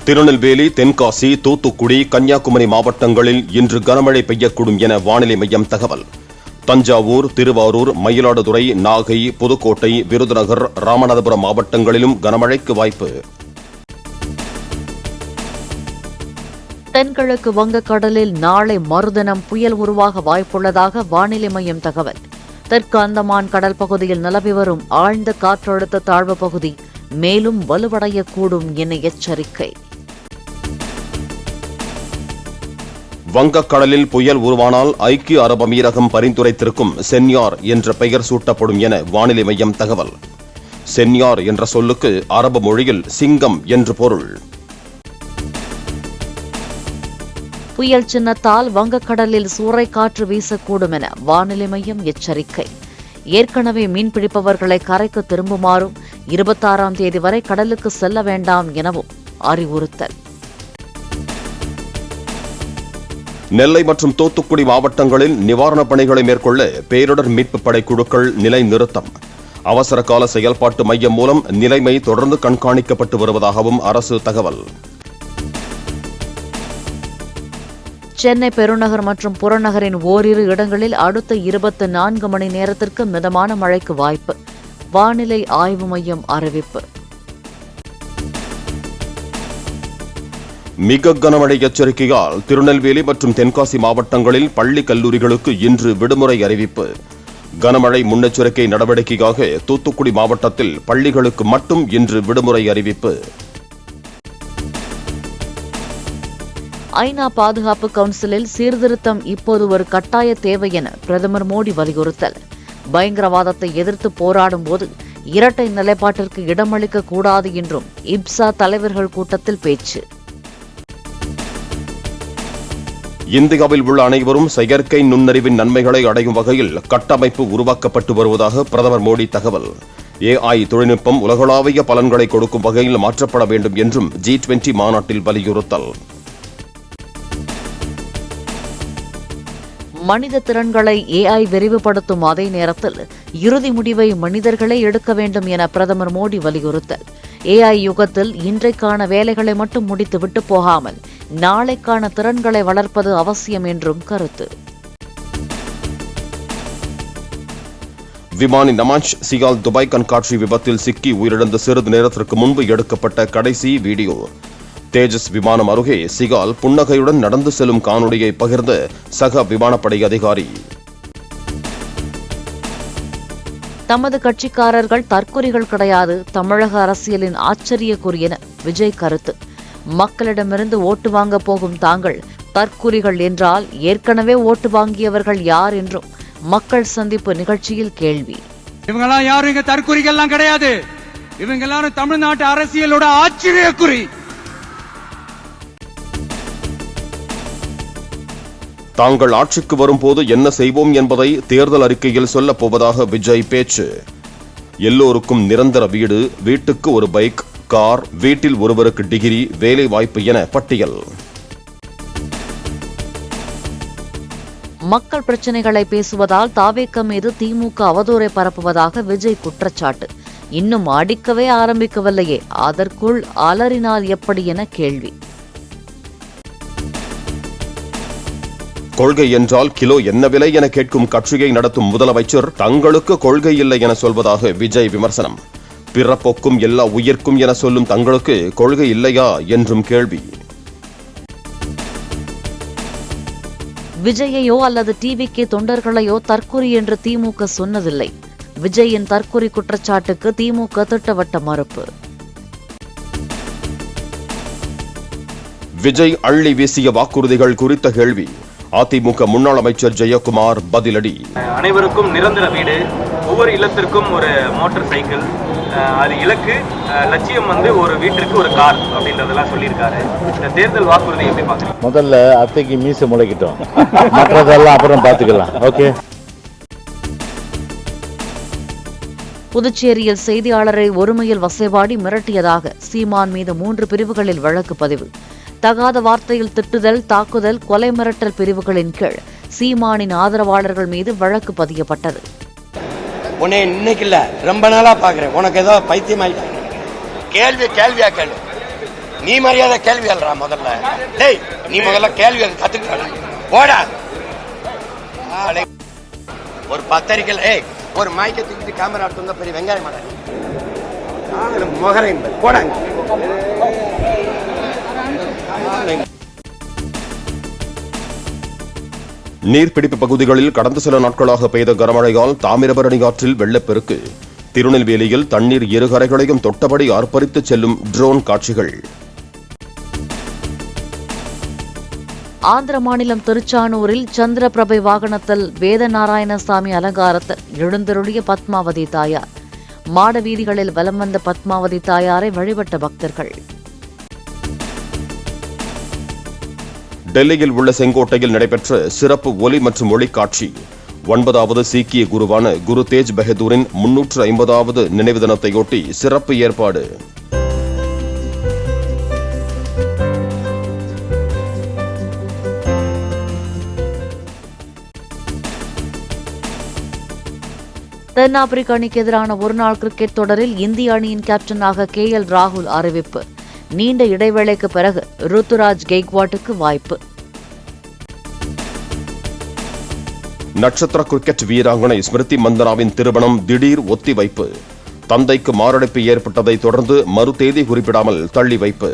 திருநெல்வேலி, தென்காசி, தூத்துக்குடி, கன்னியாகுமரி மாவட்டங்களில் இன்று கனமழை பெய்யக்கூடும் என வானிலை மையம் தகவல். தஞ்சாவூர், திருவாரூர், மயிலாடுதுறை, நாகை, புதுக்கோட்டை, விருதுநகர், ராமநாதபுரம் மாவட்டங்களிலும் கனமழைக்கு வாய்ப்பு. தென்கிழக்கு வங்கக்கடலில் நாளை மறுதினம் புயல் உருவாக வாய்ப்புள்ளதாக வானிலை மையம் தகவல். தெற்கு அந்தமான் கடல் பகுதியில் நிலவி வரும் ஆழ்ந்த காற்றழுத்த தாழ்வு பகுதி மேலும் வலுவடையக்கூடும் என எச்சரிக்கை. வங்கக்கடலில் புயல் உருவானால் ஐக்கிய அரபு அமீரகம் பரிந்துரைத்திருக்கும் சென்யார் என்ற பெயர் சூட்டப்படும் என வானிலை மையம் தகவல். சென்யார் என்ற சொல்லுக்கு அரபு மொழியில் சிங்கம் என்று பொருள். புயல் சின்னத்தால் வங்கக்கடலில் சூறைக்காற்று வீசக்கூடும் என வானிலை மையம் எச்சரிக்கை. ஏற்கனவே மீன்பிடிப்பவர்களை கரைக்கு திரும்புமாறும் 26ஆம் தேதி வரை கடலுக்கு செல்ல வேண்டாம் எனவும் அறிவுறுத்தல். நெல்லை மற்றும் தூத்துக்குடி மாவட்டங்களில் நிவாரணப் பணிகளை மேற்கொள்ள பேரிடர் மீட்புப் படை குழுக்கள் நிலை நிறுத்தம். அவசர கால செயல்பாட்டு மையம் மூலம் நிலைமை தொடர்ந்து கண்காணிக்கப்பட்டு வருவதாகவும் அரசு தகவல். சென்னை பெருநகர் மற்றும் புறநகரின் ஓரிரு இடங்களில் அடுத்த 24 மணி நேரத்திற்கு மிதமான மழைக்கு வாய்ப்பு. வானிலை ஆய்வு மையம் அறிவிப்பு. மிக கனமழை எச்சரிக்கையால் திருநெல்வேலி மற்றும் தென்காசி மாவட்டங்களில் பள்ளி கல்லூரிகளுக்கு இன்று விடுமுறை அறிவிப்பு. கனமழை முன்னெச்சரிக்கை நடவடிக்கையாக தூத்துக்குடி மாவட்டத்தில் பள்ளிகளுக்கு மட்டும் இன்று விடுமுறை அறிவிப்பு. ஐநா பாதுகாப்பு கவுன்சிலில் சீர்திருத்தம் இப்போது ஒரு கட்டாய தேவை என பிரதமர் மோடி வலியுறுத்தல். பயங்கரவாதத்தை எதிர்த்து போராடும் போது இரட்டை நிலைப்பாட்டிற்கு இடமளிக்க கூடாது என்றும் இப்சா தலைவர்கள் கூட்டத்தில் பேச்சு. இந்தியாவில் உள்ள அனைவரும் செயற்கை நுண்ணறிவின் நன்மைகளை அடையும் வகையில் கட்டமைப்பு உருவாக்கப்பட்டு வருவதாக பிரதமர் மோடி தகவல். AI தொழில்நுட்பம் உலகளாவிய பலன்களை கொடுக்கும் வகையில் மாற்றப்பட வேண்டும் என்றும் G20 மாநாட்டில் வலியுறுத்தல். மனித திறன்களை AI விரிவுபடுத்தும் அதே நேரத்தில் இறுதி முடிவை மனிதர்களே எடுக்க வேண்டும் என பிரதமர் மோடி வலியுறுத்தல். AI யுகத்தில் இன்றைக்கான வேலைகளை மட்டும் முடித்துவிட்டு போகாமல் நாளைக்கான திறன்களை வளர்ப்பது அவசியம் என்றும் கருத்து. விமானி நமாஷ் சியால் துபாய் கண்காட்சி விபத்தில் சிக்கி உயிரிழந்த சிறிது நேரத்திற்கு முன்பு எடுக்கப்பட்ட கடைசி வீடியோ. தேஜஸ் விமானம் அருகே சிகால் புன்னகையுடன் நடந்து செல்லும் காணொளியை பகிர்ந்த சக விமானப்படை அதிகாரி. தமது கட்சிக்காரர்கள் தற்கொலைகள் கிடையாது, தமிழக அரசியலின் ஆச்சரியக்குறி என விஜய் கருத்து. மக்களிடமிருந்து ஓட்டு வாங்க போகும் தாங்கள் தற்கொலைகள் என்றால் ஏற்கனவே ஓட்டு வாங்கியவர்கள் யார் என்றும் மக்கள் சந்திப்பு நிகழ்ச்சியில் கேள்வி. இவங்கெல்லாம் யாரும் இங்க தற்கொலைகள்லாம் கிடையாது, இவங்க எல்லாரும் தமிழ்நாட்டு அரசியலோட ஆச்சரியக்குறி. தாங்கள் ஆட்சிக்கு வரும்போது என்ன செய்வோம் என்பதை தேர்தல் அறிக்கையில் சொல்லப் போவதாக விஜய் பேச்சு. எல்லோருக்கும் நிரந்தர வீடு, வீட்டுக்கு ஒரு பைக், கார், வீட்டில் ஒருவருக்கு டிகிரி, வேலை வாய்ப்பு என பட்டியல். மக்கள் பிரச்சினைகளை பேசுவதால் தாவேக மீது திமுக அவதூறை பரப்புவதாக விஜய் குற்றச்சாட்டு. இன்னும் அடிக்கவே ஆரம்பிக்கவில்லையே, அதற்குள் அலறினால் எப்படி என கேள்வி. கொள்கை என்றால் கிலோ என்ன விலை என கேட்கும் கட்சியை நடத்தும் முதலமைச்சர் தங்களுக்கு கொள்கை இல்லை என சொல்வதாக விஜய் விமர்சனம். பிறப்போக்கும் எல்லா உயிர்க்கும் என சொல்லும் தங்களுக்கு கொள்கை இல்லையா என்றும் கேள்வி. விஜயையோ அல்லது டிவிக்கு தொண்டர்களையோ தற்கொலை என்று திமுக சொன்னதில்லை. விஜயின் தற்கொலை குற்றச்சாட்டுக்கு திமுக திட்டவட்ட மறுப்பு. விஜய் அள்ளி வீசிய வாக்குறுதிகள் குறித்த கேள்வி. அதிமுக முன்னாள் அமைச்சர் ஜெயக்குமார் பதிலடி. அனைவருக்கும் நிரந்தர வீடு, ஒவ்வொரு இல்லத்திற்கும் ஒரு மோட்டார் சைக்கிள், அது இலக்கு, லட்சியம் ஒரு வீட்டிற்கு ஒரு கார் அப்படின்றதெல்லாம் சொல்லியிருக்காரு. இந்த தேர்தல் வாக்குறுதி எப்படி பார்க்குறீங்க? முதல்ல அத்தைக்கு மீசை முளைக்கிட்டோம், மற்றதெல்லாம் அப்புறம் பார்த்துக்கலாம். ஓகே. புதுச்சேரியில் செய்தியாளரை ஒருமையில் வசைபாடி மிரட்டியதாக சீமான் மீது 3 பிரிவுகளில் வழக்கு பதிவு. தகாத வார்த்தையில் திட்டுதல், தாக்குதல், கொலை மிரட்டல் பிரிவுகளின் கீழ் சீமானின் ஆதரவாளர்கள் மீது வழக்கு பதியப்பட்டது. உன்னை இன்னைக்கு இல்ல ரொம்ப நாளா பாக்குறேன், உனக்கு ஏதோ பைத்தியமாயிட்ட. கேள்வியா கேளு, நீ மரியாதை கேள்வி அல்றா முதல்ல. டேய் நீ முதல்ல கேள்வி கத்துக்கிற போடா. ஒரு பத்திரிக்கை ஒரு மைக்கை தூக்கிட்டு கேமரா எடுத்து வந்தா பெரிய வெங்காயம் மாட்டாங்க முகரையும் போடாங்க. நீர்பிடிப்பு பகுதிகளில் கடந்த சில நாட்களாக பெய்த கனமழையால் தாமிரபரணி ஆற்றில் வெள்ளப்பெருக்கு. திருநெல்வேலியில் தண்ணீர் இரு கரைகளையும் தொட்டபடி ஆர்ப்பரித்து செல்லும் ட்ரோன் காட்சிகள். ஆந்திர மாநிலம் திருச்சானூரில் சந்திரபிரபை வாகனத்தில் வேதநாராயணசாமி அலங்காரத்தில் எழுந்தருளிய பத்மாவதி தாயார். மாட வீதிகளில் வலம் வந்த பத்மாவதி தாயாரை வழிபட்ட பக்தர்கள். டெல்லியில் உள்ள செங்கோட்டையில் நடைபெற்ற சிறப்பு ஒலி மற்றும் ஒளி காட்சி. 9வது சீக்கிய குருவான குரு தேஜ் பகதூரின் 350வது நினைவு தினத்தையொட்டி சிறப்பு ஏற்பாடு. தென்னாப்பிரிக்க அணிக்கு எதிரான ஒருநாள் கிரிக்கெட் தொடரில் இந்திய அணியின் கேப்டனாக KL ராகுல் அறிவிப்பு. நீண்ட இடைவேளைக்கு பிறகு ருத்துராஜ் கெய்க்வாட்டுக்கு வாய்ப்பு. நட்சத்திர கிரிக்கெட் வீராங்கனை ஸ்மிருதி மந்தனாவின் திருமணம் திடீர் ஒத்திவைப்பு. தந்தைக்கு மாரடைப்பு ஏற்பட்டதை தொடர்ந்து மறு தேதி குறிப்பிடாமல் தள்ளி வைப்பு.